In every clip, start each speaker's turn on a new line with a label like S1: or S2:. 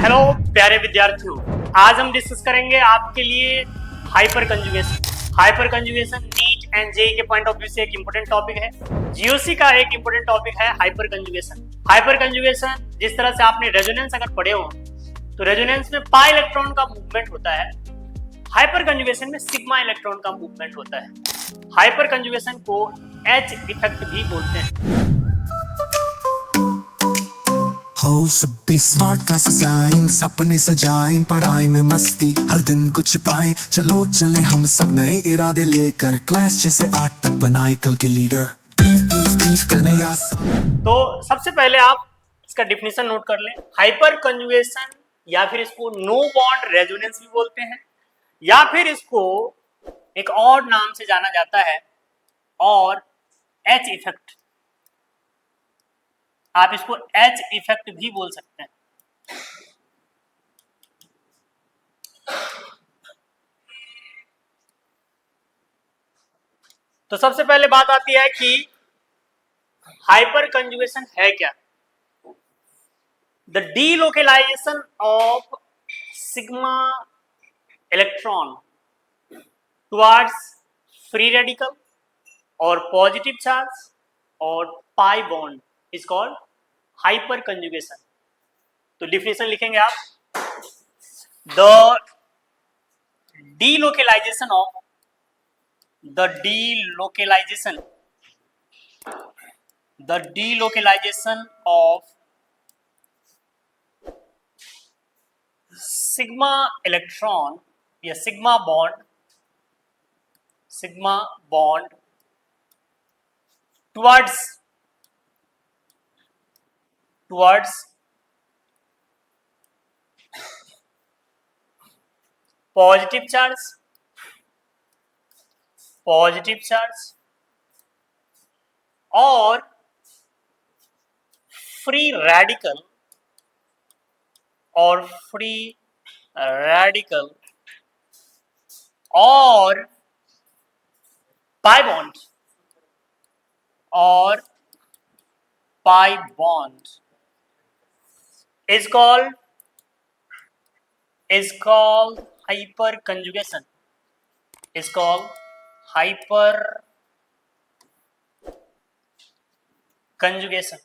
S1: Hello प्यारे विद्यार्थियों, आज हम डिस्कस करेंगे आपके लिए hyper conjugation. Hyper conjugation neat and JEE के पॉइंट ऑफ व्यू से एक इंपॉर्टेंट टॉपिक है। जीओसी का एक इंपॉर्टेंट टॉपिक है हाइपर कंजुगेशन। हाइपर कंजुगेशन जिस तरह से आपने रेजोनेंस अगर पढ़े हो तो रेजोनेंस में पाई इलेक्ट्रॉन का मूवमेंट होता है, हाइपर कंजुगेशन में सिग्मा इलेक्ट्रॉन का मूवमेंट होता है। हाइपर कंजुगेशन को एच इफेक्ट भी बोलते हैं।
S2: हो सबे स्मार्ट क्लासेस आइन सपने सजाएं पढ़ाई में मस्ती हर दिन कुछ पाए चलो चले हम सब नए इरादे लेकर क्लास 6 से 8 तक बनाए कल के लीडर
S1: तो सबसे पहले आप इसका डिफिनेशन नोट कर लें। हाइपर कंजुगेशन या फिर इसको नो बॉन्ड रेजोनेंस भी बोलते हैं, या फिर इसको एक और नाम से जाना जाता है और एच इफेक्ट। आप इसको एच इफेक्ट भी बोल सकते हैं। तो सबसे पहले बात आती है कि हाइपर कंजुगेशन है क्या। The delocalisation of sigma electron towards free radical और पॉजिटिव चार्ज और pi bond is called hyper conjugation. तो डिफिनेशन लिखेंगे आप, the delocalization of the delocalization of sigma electron या sigma bond towards positive charge और free radical और pi bond और pi bond is called hyper conjugation. Is called hyper conjugation.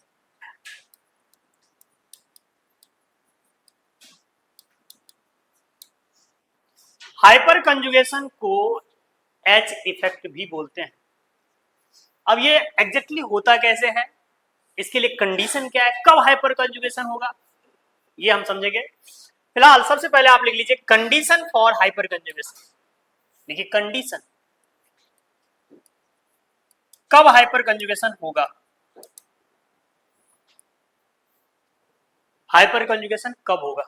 S1: Hyper conjugation को H effect भी बोलते हैं। अब ये एग्जैक्टली होता कैसे है, इसके लिए कंडीशन क्या है, कब हाइपर कंजुगेशन होगा, ये हम समझेंगे। फिलहाल सबसे पहले आप लिख लीजिए कंडीशन फॉर हाइपर कंजुगेशन। देखिए कंडीशन, कब हाइपर कंजुगेशन होगा, हाइपर कंजुगेशन कब होगा।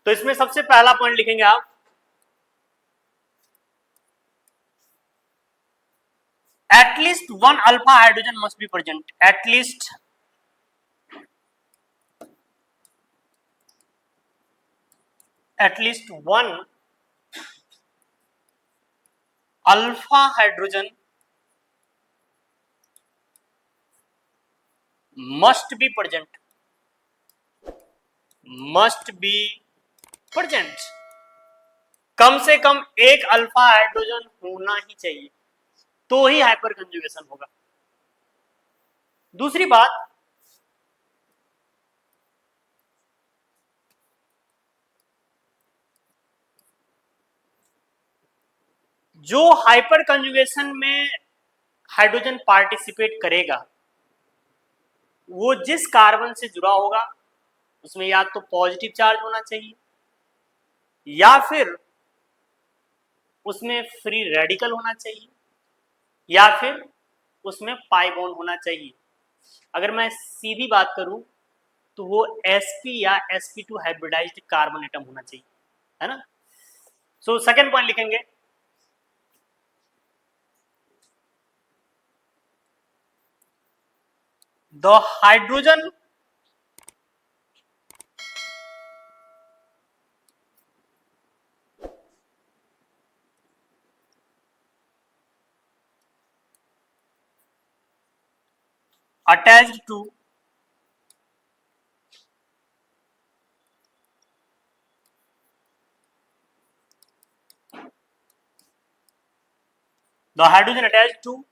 S1: तो इसमें सबसे पहला पॉइंट लिखेंगे आप, at least one alpha hydrogen must be present. At least one alpha hydrogen must be present. कम से कम एक अल्फा हाइड्रोजन होना ही चाहिए, तो ही हाइपर कंजुगेशन होगा। दूसरी बात, जो हाइपर कंजुगेशन में हाइड्रोजन पार्टिसिपेट करेगा वो जिस कार्बन से जुड़ा होगा उसमें या तो पॉजिटिव चार्ज होना चाहिए या फिर उसमें फ्री रेडिकल होना चाहिए या फिर उसमें पाई बॉन्ड होना चाहिए। अगर मैं सीधी बात करूं तो वो sp या sp2 हाइब्रिडाइज्ड कार्बन एटम होना चाहिए, है ना। सो सेकेंड पॉइंट लिखेंगे, the hydrogen attached to the hydrogen attach to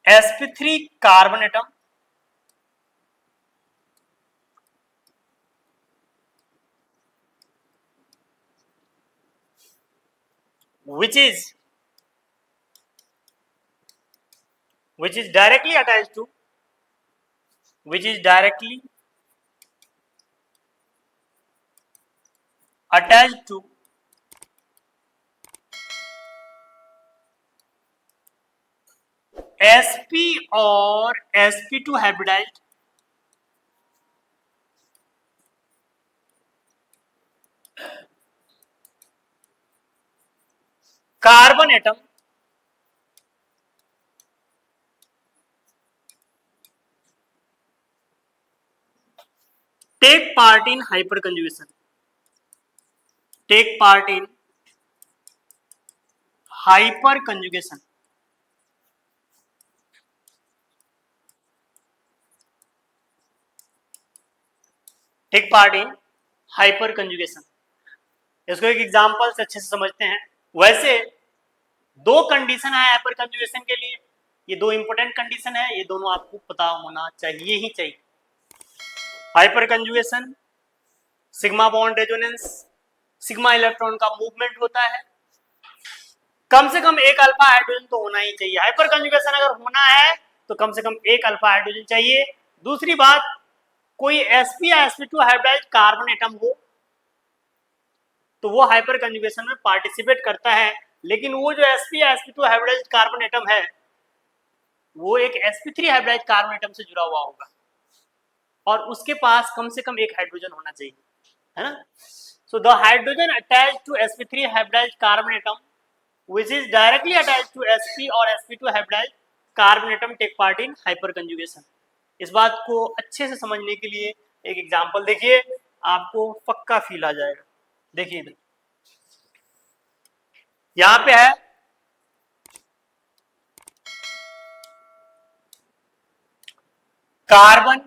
S1: sp3 carbon atom which is directly attached to sp और sp2 hybridized carbon atom take part in hyperconjugation. Take part in hyperconjugation. Take part in hyper conjugation. इसको एक example से अच्छे से समझते हैं. वैसे दो कंडीशन है हाइपर कंजुगेशन के लिए. ये दो इंपॉर्टेंट कंडीशन है, ये दोनों आपको पता होना चाहिए ही चाहिए. Hyper conjugation, sigma bond resonance, sigma electron का मूवमेंट होता है. कम से कम एक अल्फा हाइड्रोजन तो होना ही चाहिए. हाइपर कंजुगेशन अगर होना है तो कम से कम एक अल्फा हाइड्रोजन चाहिए. दूसरी बात, कोई sp या sp2 हाइब्रिडाइज्ड कार्बन एटम हो तो वो हाइपर कंजुगेशन में पार्टिसिपेट करता है. लेकिन वो जो sp या sp2 हाइब्रिडाइज्ड कार्बन एटम है वो एक sp3 हाइब्रिडाइज्ड कार्बन एटम से जुड़ा हुआ होगा और उसके पास कम से कम एक हाइड्रोजन होना चाहिए, है ना. So the hydrogen attached to sp3 hybridized carbon atom which is directly attached to sp और sp2 hybridized carbon atom take part in hyperconjugation. इस बात को अच्छे से समझने के लिए एक एग्जांपल देखिए, आपको पक्का फील आ जाएगा. देखिए इधर यहां पे है कार्बन,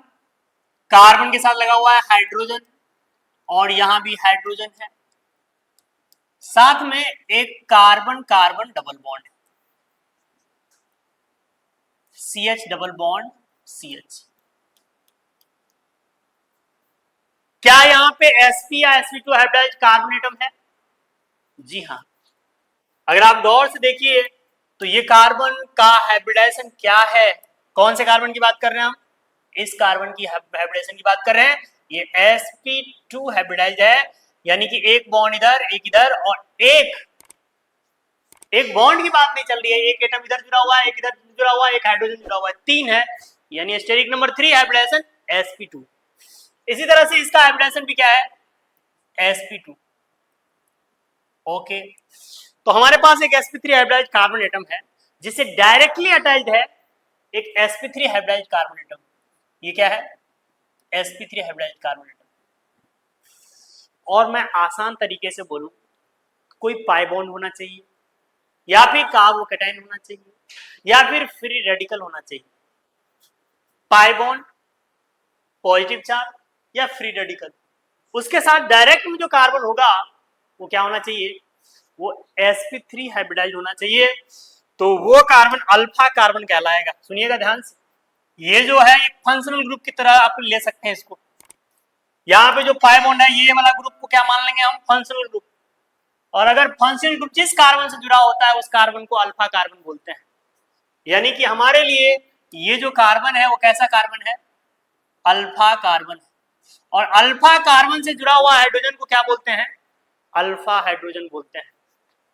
S1: कार्बन के साथ लगा हुआ है हाइड्रोजन और यहां भी हाइड्रोजन है. साथ में एक कार्बन कार्बन डबल बॉन्ड है, CH डबल बॉन्ड CH. क्या यहां पे sp या sp2 हाइब्रिडाइज्ड कार्बन एटम है? जी हां. अगर आप गौर से देखिए तो ये कार्बन का हाइब्रिडाइजेशन क्या है? कौन से कार्बन की बात कर रहे हैं हम? इस कार्बन की हाइब्रिडाइजेशन की बात कर रहे हैं. ये sp2 हाइब्रिडाइज्ड है, यानी कि एक बॉन्ड इधर एक इधर और एक बॉन्ड की बात नहीं चल रही है. एक एटम इधर जुड़ा हुआ है, एक इधर जुड़ा हुआ है, एक हाइड्रोजन जुड़ा हुआ है, तीन है, यानी स्टेरिक नंबर 3 हाइब्रिडाइजेशन sp2. इसी तरह से इसका हाइब्रिडाइजेशन भी क्या है? sp2. ओके, तो हमारे पास एक sp3 हाइब्रिडाइज्ड कार्बन एटम है जिससे डायरेक्टली अटैच्ड है एक sp3 हाइब्रिडाइज्ड कार्बन एटम. ये क्या है? sp3 hybridized carbon atom. और मैं आसान तरीके से बोलूं, कोई पाई बॉन्ड होना चाहिए या फिर कार्बोकैटायन होना चाहिए या फिर फ्री रेडिकल होना चाहिए. पाई बॉन्ड, पॉजिटिव चार्ज या फ्री रेडिकल. उसके साथ डायरेक्ट में जो कार्बन होगा वो क्या होना चाहिए? वो sp3 हाइब्रिडाइज होना चाहिए. तो वो कार्बन अल्फा कार्बन कहलाएगा. सुनिएगा ध्यान से, ये जो है एक फंक्शनल ग्रुप की तरह आप ले सकते हैं इसको. यहाँ पे जो पाई बॉन्ड है ये वाला ग्रुप को क्या मान लेंगे हम? Functional group. और अगर फंक्शनल ग्रुप जिस कार्बन से जुड़ा होता है उस कार्बन को अल्फा कार्बन बोलते हैं. यानी कि हमारे लिए ये जो कार्बन है वो कैसा कार्बन है? Alpha carbon. और अल्फा कार्बन से जुड़ा हुआ हाइड्रोजन को क्या बोलते हैं? अल्फा हाइड्रोजन बोलते हैं.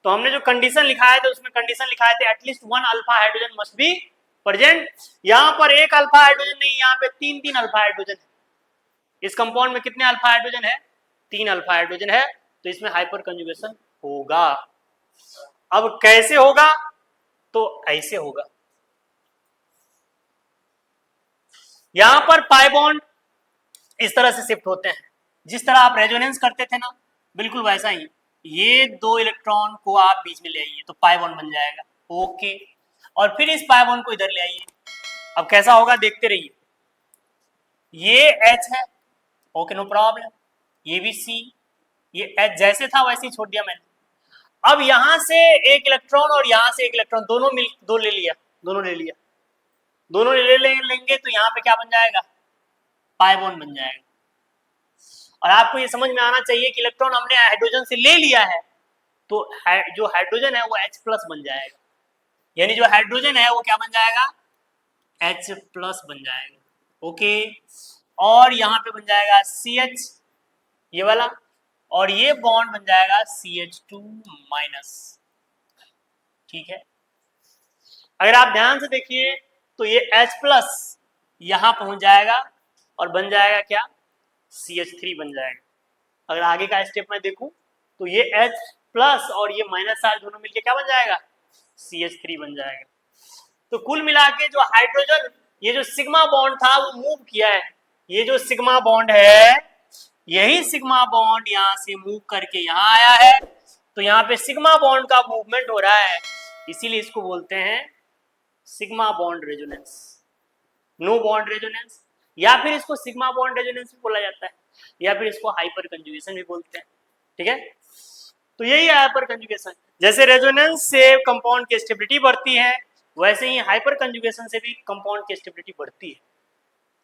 S1: तो हमने जो कंडीशन लिखाए थे उसमें कंडीशन लिखाए थे at least one alpha hydrogen must be present. यहाँ पर एक अल्फा हाइड्रोजन नहीं, यहाँ पे तीन तीन अल्फा हाइड्रोजन है. इस कंपाउंड में कितने अल्फा हाइड्रोजन है? तीन अल्फा हाइड्रोजन है. तो इसमें हाइपर कंजुगेशन होगा. अब कैसे होगा? तो ऐसे होगा. यहां पर पाई बॉन्ड इस तरह से शिफ्ट होते हैं. जिस तरह आप रेजोनेंस करते थे ना, बिल्कुल वैसा ही. ये दो इलेक्ट्रॉन को आप बीच में ले आइए तो पाई बॉन्ड बन जाएगा. ओके, और फिर इस पाई बॉन्ड को इधर ले आइए. अब कैसा होगा देखते रहिए. ये H है, ओके नो प्रॉब्लम. ये भी C, ये H जैसे था वैसे ही छोड़ दिया मैंने। अब यहां से एक इलेक्ट्रॉन और यहां से एक इलेक्ट्रॉन दो ले लिया, दोनों लेंगे तो यहाँ पे क्या बन जाएगा, पाई बॉन्ड बन जाएगा। और आपको ये समझ में आना चाहिए कि इलेक्ट्रॉन हमने हाइड्रोजन से ले लिया है तो जो हाइड्रोजन है वो H प्लस बन जाएगा, यानी जो हाइड्रोजन है वो क्या बन जाएगा, H प्लस बन जाएगा। ओके, और यहाँ पे बन जाएगा CH ये वाला, और ये बॉन्ड बन जाएगा CH2 माइनस। ठीक है, अगर आप ध्यान से देखिए तो ये H प्लस यहां पहुंच जाएगा और बन जाएगा क्या, CH3 बन जाएगा। अगर आगे का स्टेप मैं देखूं तो ये H प्लस और ये माइनस चार्ज दोनों मिलके क्या बन जाएगा, CH3 बन जाएगा। तो कुल मिला के जो हाइड्रोजन, ये जो सिग्मा बॉन्ड था वो मूव किया है, ये जो सिग्मा बॉन्ड है यही सिग्मा बॉन्ड यहाँ से मूव करके यहाँ आया है, तो यहाँ पे सिग्मा बॉन्ड का मूवमेंट हो रहा है, इसीलिए इसको बोलते हैं sigma bond resonance, no bond resonance, या फिर इसको सिग्मा बॉन्ड रेजोनेंस भी बोला जाता है, या फिर इसको हाइपर कंजुगेशन भी बोलते हैं। ठीक है, तो यही है हाइपर कंजुगेशन। जैसे रेजोनेंस से कंपाउंड की स्टेबिलिटी बढ़ती है वैसे ही हाइपर कंजुगेशन से भी कंपाउंड की स्टेबिलिटी बढ़ती है,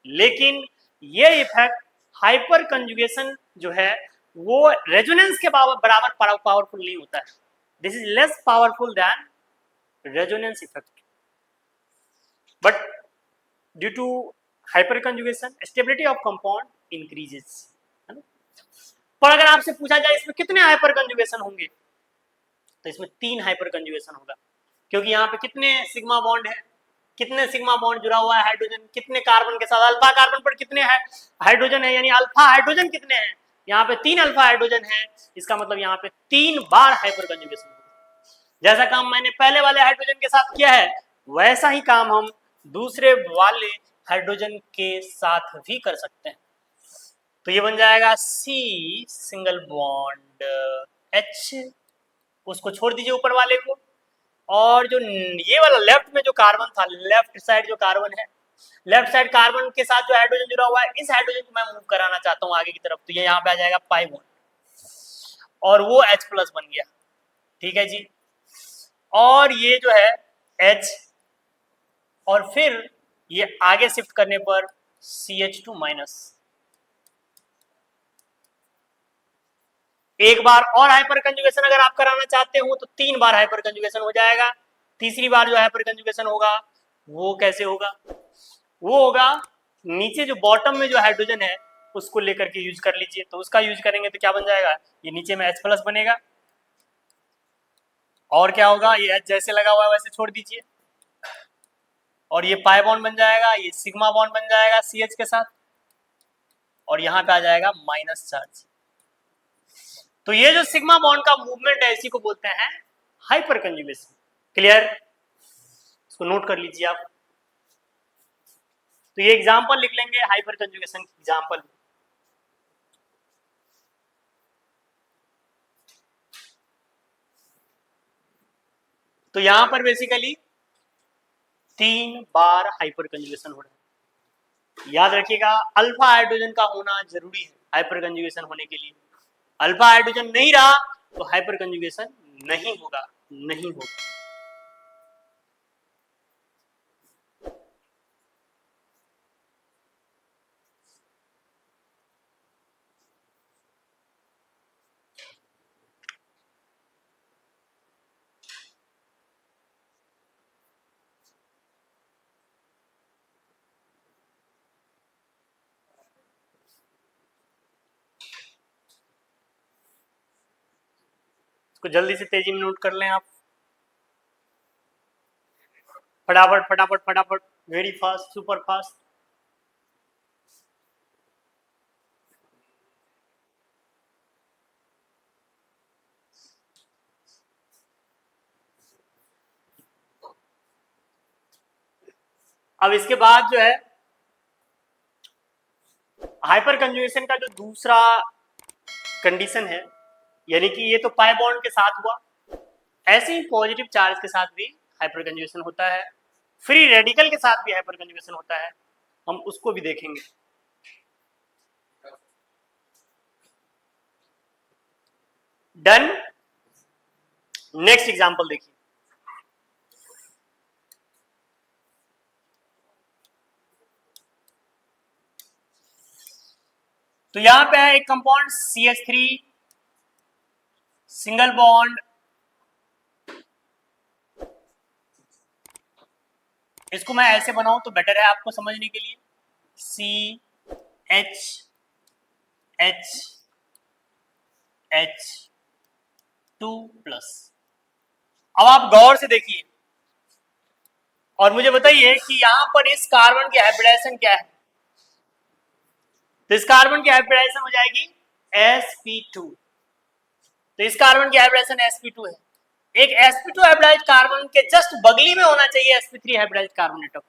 S1: लेकिन ये इफेक्ट हाइपर कंजुगेशन जो है वो रेजोनेंस के बराबर पावरफुल नहीं होता है, this is less powerful than resonance effect, but due to hyperconjugation stability of compound increases. पर अगर आपसे पूछा जाए इसमें कितने हाइपर कंजुगेशन होंगे, तो इसमें 3 हाइपर कंजुगेशन होगा, क्योंकि यहाँ पे कितने सिग्मा बॉन्ड है, कितने सिग्मा बॉन्ड जुड़ा हुआ है हाइड्रोजन, कितने कार्बन के साथ, अल्फा कार्बन पर कितने हाइड्रोजन है, यानी अल्फा हाइड्रोजन कितने हैं, यहाँ पे 3 अल्फा हाइड्रोजन है, इसका मतलब यहाँ पे 3 बार हाइपर कंजुगेशन होगा। जैसा काम मैंने पहले वाले हाइड्रोजन के साथ किया है वैसा ही काम हम दूसरे वाले हाइड्रोजन के साथ भी कर सकते हैं। तो ये बन जाएगा C सिंगल बॉन्ड H, उसको छोड़ दीजिए ऊपर वाले को, और जो ये वाला लेफ्ट में जो कार्बन था, लेफ्ट साइड जो कार्बन है, लेफ्ट साइड कार्बन के साथ जो हाइड्रोजन जुड़ा हुआ है, इस हाइड्रोजन को मैं मूव कराना चाहता हूँ आगे की तरफ, तो ये यहाँ पे आ जाएगा पाई बॉन्ड और वो H प्लस बन गया। ठीक है जी, और ये जो है H, और फिर ये आगे शिफ्ट करने पर CH2 माइनस, एक बार और हाइपर कंजुगेशन अगर आप कराना चाहते हो तो 3 बार हाइपर कंजुगेशन हो जाएगा। तीसरी बार जो हाइपर कंजुगेशन होगा वो कैसे होगा, वो होगा नीचे जो बॉटम में जो हाइड्रोजन है उसको लेकर के यूज कर लीजिए, तो उसका यूज करेंगे तो क्या बन जाएगा, ये नीचे में H प्लस बनेगा, और क्या होगा, ये H जैसे लगा हुआ है वैसे छोड़ दीजिए, और ये पाई बॉन्ड बन जाएगा, ये सिग्मा बॉन्ड बन जाएगा CH के साथ, और यहाँ पे आ जाएगा माइनस चार्ज। तो ये जो सिग्मा बॉन्ड का मूवमेंट है इसी को बोलते हैं हाइपर कंजुगेशन। क्लियर, इसको नोट कर लीजिए आप। तो ये एग्जांपल लिख लेंगे हाइपर कंजुगेशन की एग्जांपल। तो यहां पर बेसिकली 3 बार हाइपर कंजुगेशन हो रहा है। याद रखिएगा अल्फा हाइड्रोजन का होना जरूरी है हाइपर कंजुगेशन होने के लिए, अल्फा हाइड्रोजन नहीं रहा तो हाइपर कंजुगेशन नहीं होगा। इसको जल्दी से तेजी में नोट कर लें आप, फटाफट फटाफट फटाफट, वेरी फास्ट, सुपर फास्ट। अब इसके बाद जो है हाइपर कंजुगेशन का जो दूसरा कंडीशन है, यानी कि ये तो पाई बॉन्ड के साथ हुआ, ऐसे ही पॉजिटिव चार्ज के साथ भी हाइपर कंजुगेशन होता है, फ्री रेडिकल के साथ भी हाइपर कंजुगेशन होता है, हम उसको भी देखेंगे। डन। नेक्स्ट एग्जांपल देखिए, तो यहां पे है एक कंपाउंड CH3 सिंगल बॉन्ड, इसको मैं ऐसे बनाऊं तो बेटर है आपको समझने के लिए, CHHH2+। अब आप गौर से देखिए और मुझे बताइए कि यहां पर इस कार्बन की हाइब्रिडाइजेशन क्या है। तो इस कार्बन की हाइब्रिडाइजेशन हो जाएगी sp2। तो इस कार्बन की हाइब्रिडाइजेशन sp2 है। एक sp2 हाइब्रिडाइज्ड कार्बन के जस्ट बगली में होना चाहिए sp3 हाइब्रिडाइज्ड कार्बन एटम।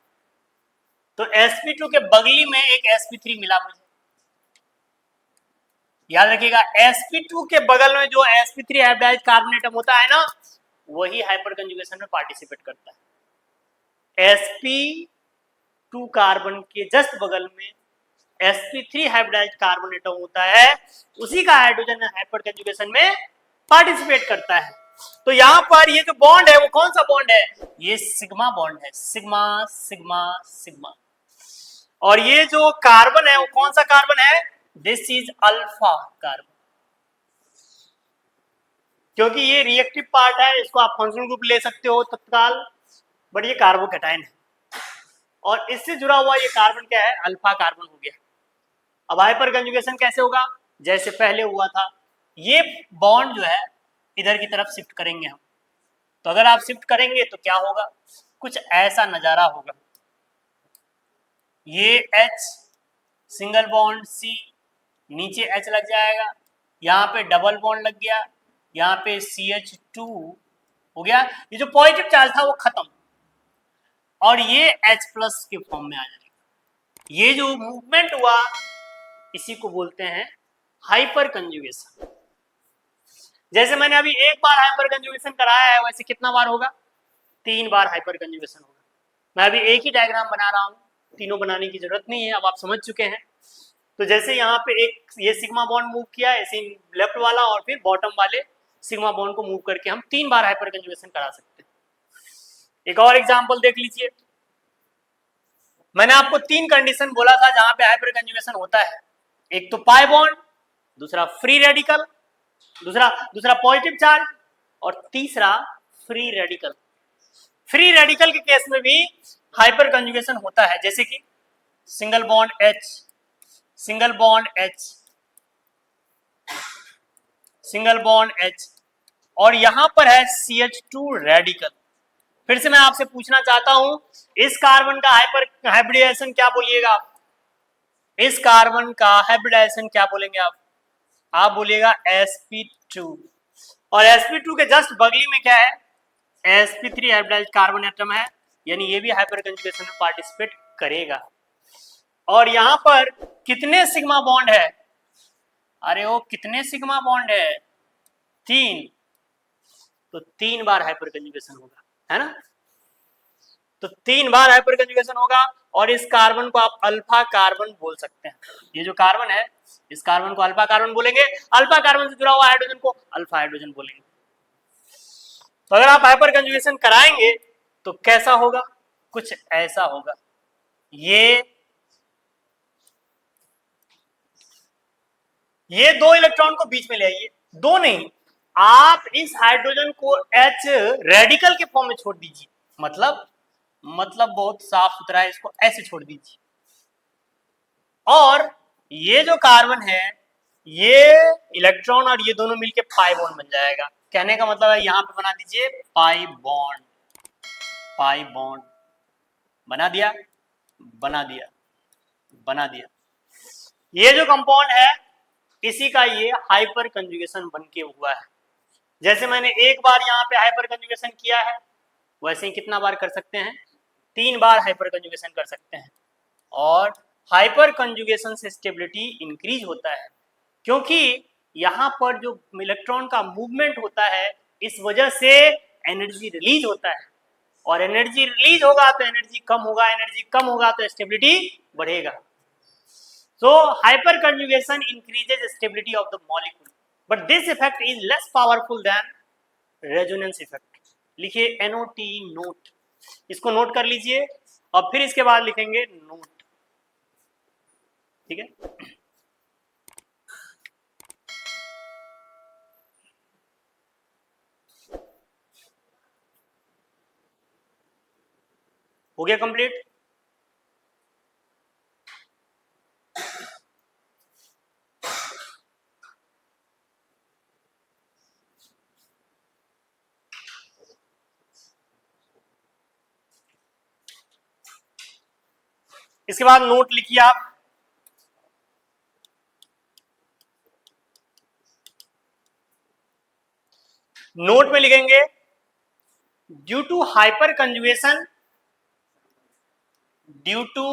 S1: तो sp2 के बगली में एक sp3 मिला मुझे। याद रखिएगा sp2 के बगल में जो sp3 हाइब्रिडाइज्ड कार्बन एटम होता है ना, वही हाइपर कंजुगेशन में पार्टिसिपेट करता है। sp2 कार्बन के जस्ट बगल में sp3 हाइब्रिडाइज्ड कार्बन एटम होता है, उसी का हाइड्रोजन हाइपर कंजुगेशन में पार्टिसिपेट करता है। तो यहां पर ये जो बॉन्ड है वो कौन सा बॉन्ड है, ये सिग्मा बॉन्ड है, सिग्मा सिग्मा सिग्मा। और ये जो कार्बन है वो कौन सा कार्बन है, दिस इज अल्फा कार्बन, क्योंकि ये रिएक्टिव पार्ट है, इसको आप फंक्शनल ग्रुप ले सकते हो तत्काल, बट ये कार्बोकैटायन है और इससे जुड़ा हुआ ये कार्बन क्या है, अल्फा कार्बन हो गया। अब हाइपर कंजुगेशन कैसे होगा, जैसे पहले हुआ था, ये बॉन्ड जो है इधर की तरफ शिफ्ट करेंगे हम। तो अगर आप शिफ्ट करेंगे तो क्या होगा, कुछ ऐसा नजारा होगा। ये H सिंगल बॉन्ड C, नीचे H लग जाएगा, यहाँ पे डबल बॉन्ड लग गया, यहाँ पे CH2 हो गया, ये जो पॉजिटिव चार्ज था वो खत्म और ये H+ के फॉर्म में आ जाएगा। ये जो मूवमेंट हुआ इसी को बोलते हैं हाइपर कंजुगेशन। जैसे मैंने अभी एक बार हाइपर कंजुगेशन कराया है, वैसे कितना बार होगा, 3 बार हाइपर कंजुगेशन होगा। मैं अभी एक ही डायग्राम बना रहा हूं, तीनों बनाने की जरूरत नहीं है, अब आप समझ चुके हैं। तो जैसे यहाँ पे एक ये सिग्मा बॉन्ड मूव किया, ऐसे लेफ्ट वाला और फिर बॉटम वाले सिग्मा बॉन्ड को मूव करके हम 3 बार हाइपर कंजुगेशन करा सकते हैं। एक और एग्जांपल देख लीजिए, मैंने आपको 3 कंडीशन बोला था जहां पे हाइपर कंजुगेशन होता है, एक तो पाई बॉन्ड, दूसरा फ्री रेडिकल, दूसरा पॉजिटिव चार्ज और तीसरा फ्री रेडिकल। फ्री रेडिकल के केस में भी हाइपर कंजुगेशन होता है, जैसे कि single bond H, single bond H, single bond H और यहां पर है CH2 रेडिकल। फिर से मैं आपसे पूछना चाहता हूं, इस कार्बन का हाइब्रिडाइजेशन क्या बोलिएगा आप, इस कार्बन का हाइब्रिडाइजेशन क्या बोलेंगे आप बोलिएगा sp2। और sp2 के जस्ट बगली में क्या है, sp3 हाइब्रिडाइज्ड कार्बन एटम है, यानी ये भी हाइपर कंजुगेशन में पार्टिसिपेट करेगा। और यहां पर कितने सिग्मा बॉन्ड है, अरे वो कितने सिग्मा बॉन्ड है, 3। तो 3 बार हाइपर कंजुगेशन होगा, है ना। तो 3 बार हाइपर कंजुगेशन होगा और इस कार्बन को आप अल्फा कार्बन बोल सकते हैं। ये जो कार्बन है इस कार्बन को अल्फा कार्बन बोलेंगे, अल्फा कार्बन से जुड़ा हुआ हाइड्रोजन को अल्फा हाइड्रोजन बोलेंगे। तो अगर आप हाइपर कंजुगेशन कराएंगे तो कैसा होगा, कुछ ऐसा होगा। ये 2 इलेक्ट्रॉन को बीच में ले आइए, 2 नहीं, आप इस हाइड्रोजन को H रेडिकल के फॉर्म में छोड़ दीजिए, मतलब बहुत साफ सुथरा है, इसको ऐसे छोड़ दीजिए। और ये जो कार्बन है ये इलेक्ट्रॉन और ये दोनों मिलके पाई बॉन्ड बन जाएगा। कहने का मतलब है यहां पे बना दीजिए पाई बॉन्ड, पाई बॉन्ड बना दिया, बना दिया, बना दिया। ये जो कंपाउंड है इसी का ये हाइपर कंजुगेशन बन के हुआ है। जैसे मैंने एक बार यहाँ पे हाइपर कंजुगेशन किया है, वैसे ही कितना बार कर सकते हैं, 3 बार हाइपर कंजुगेशन कर सकते हैं। और हाइपर कंजुगेशन से स्टेबिलिटी इंक्रीज होता है, क्योंकि यहाँ पर जो इलेक्ट्रॉन का मूवमेंट होता है इस वजह से एनर्जी रिलीज होता है, और एनर्जी रिलीज होगा तो एनर्जी कम होगा, एनर्जी कम होगा तो स्टेबिलिटी बढ़ेगा। So hyperconjugation increases stability of the molecule. But this effect is less powerful than resonance effect. लिखिए NOT, नोट, इसको नोट कर लीजिए और फिर इसके बाद लिखेंगे नोट, ठीक है। हो गया कंप्लीट। इसके बाद नोट लिखिए आप, नोट में लिखेंगे due to hyperconjugation, due to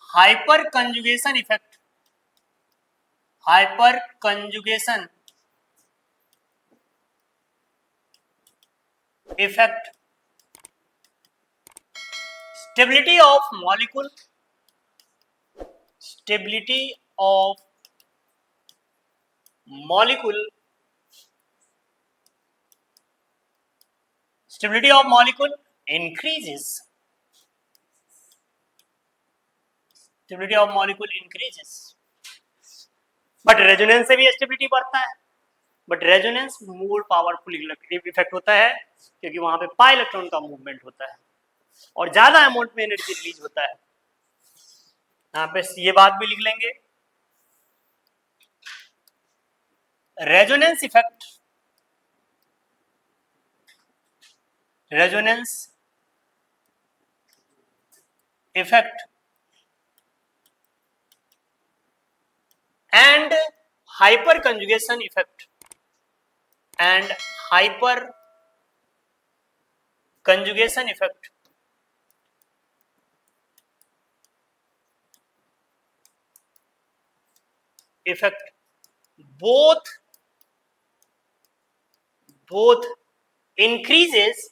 S1: hyperconjugation effect, hyperconjugation effect, stability of molecule, stability of molecule, stability of molecule increases, stability of molecule increases, but resonance से भी stability बढ़ता है, but resonance more powerful effect होता है क्योंकि वहां पे pi electron का मूवमेंट होता है और ज्यादा अमाउंट में एनर्जी रिलीज होता है। यहाँ पे ये बात भी लिख लेंगे, resonance effect, resonance effect and hyper conjugation effect, and hyper conjugation effect both increases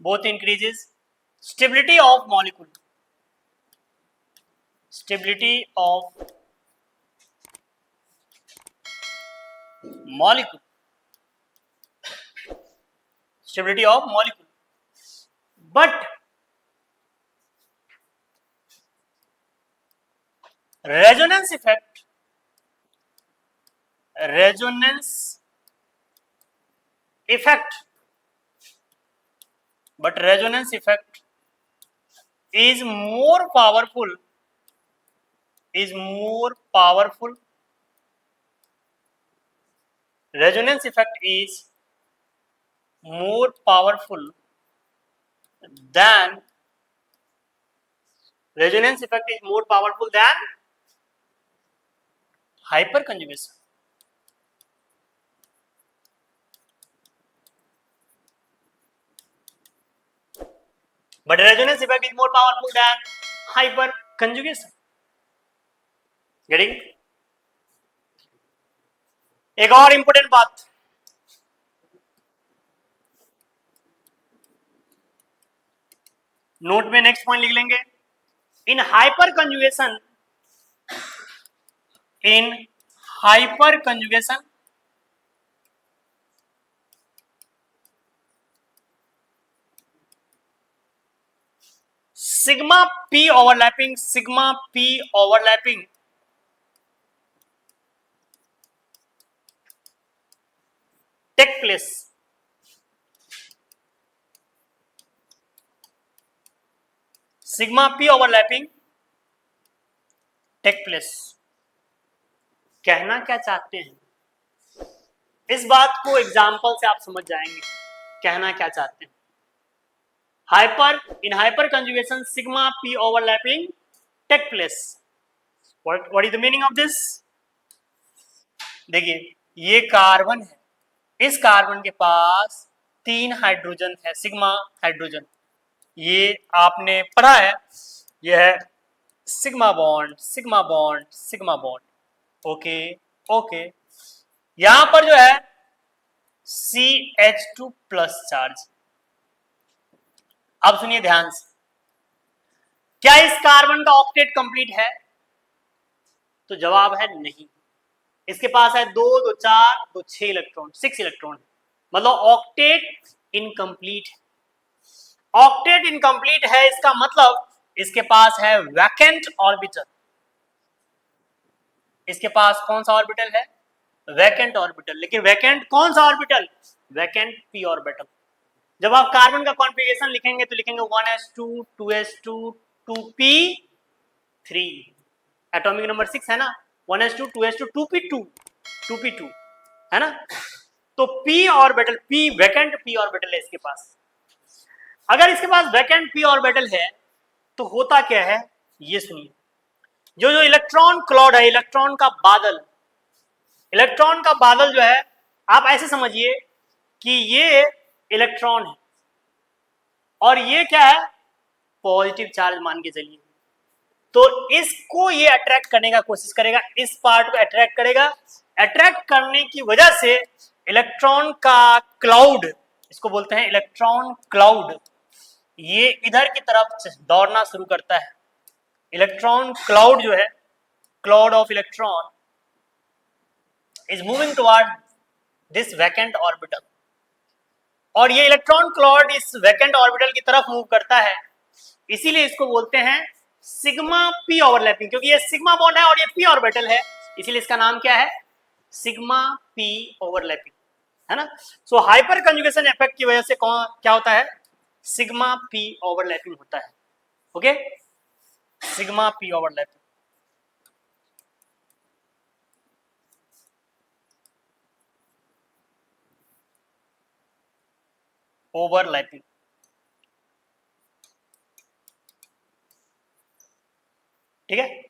S1: both increases stability of molecule, stability of molecule, stability of molecule, but resonance effect, resonance effect, but resonance effect is more powerful, is more powerful, resonance effect is more powerful than, resonance effect is more powerful than hyperconjugation. But resonance effect is more powerful than hyperconjugation. Getting? एक और important बात, note में next point लिख लेंगे, in hyper conjugation, in hyper conjugation sigma p overlapping, sigma p overlapping take place, sigma p overlapping take place. कहना क्या चाहते हैं, इस बात को एग्जाम्पल से आप समझ जाएंगे कहना क्या चाहते हैं। Hyper, in hyper conjugation sigma p overlapping take place. What is the meaning of this? देखिए ये कार्बन है, इस कार्बन के पास 3 हाइड्रोजन है, सिग्मा हाइड्रोजन, ये आपने पढ़ा है, यह है sigma bond, sigma bond, sigma bond. Okay okay, यहां पर जो है CH2 प्लस चार्ज। अब सुनिए ध्यान से, क्या इस कार्बन का ऑक्टेट कंप्लीट है? तो जवाब है नहीं। इसके पास है 2 2 4 2 6 इलेक्ट्रॉन, 6 इलेक्ट्रॉन, मतलब ऑक्टेट इनकम्प्लीट है। ऑक्टेट इनकम्प्लीट है इसका मतलब इसके पास है वैकेंट ऑर्बिटल। इसके पास कौन सा ऑर्बिटल है? Vacant orbital. लेकिन वैकेंट कौन सा ऑर्बिटल? Vacant P orbital. जब आप कार्बन का कॉन्फ़िगरेशन लिखेंगे तो लिखेंगे 1s2 2s2 2p3, atomic number 6 है ना, 1s2 2s2 2p2 2p2 है ना। तो p orbital, p vacant p orbital है इसके पास। अगर इसके पास वैकेंट p ऑर्बिटल है तो होता क्या है ये सुनिए। जो जो इलेक्ट्रॉन क्लाउड है, इलेक्ट्रॉन का बादल, इलेक्ट्रॉन का बादल जो है, आप ऐसे समझिए कि ये इलेक्ट्रॉन है और ये क्या है? पॉजिटिव चार्ज मान के चलिए। तो इसको ये अट्रैक्ट करने का कोशिश करेगा, इस पार्ट को अट्रैक्ट करेगा। अट्रैक्ट करने की वजह से इलेक्ट्रॉन का क्लाउड, इसको बोलते हैं इलेक्ट्रॉन क्लाउड, ये इधर की तरफ दौड़ना शुरू करता है। इलेक्ट्रॉन क्लाउड जो है, cloud of electron is moving toward this vacant orbital, और ये इलेक्ट्रॉन क्लाउड इस वैकेंट ऑर्बिटल की तरफ मूव करता है। इसीलिए इसको बोलते हैं सिग्मा पी ओवरलैपिंग, क्योंकि ये सिग्मा बॉन्ड है और ये पी ऑर्बिटल है, इसीलिए इसका नाम क्या है? सिग्मा पी ओवरलैपिंग, है ना। सो हाइपर कंजुगेशन इफेक्ट की वजह से क्या होता है? सिग्मा पी ओवरलैपिंग होता है। Okay, sigma P overlapping. Overlapping, ठीक है।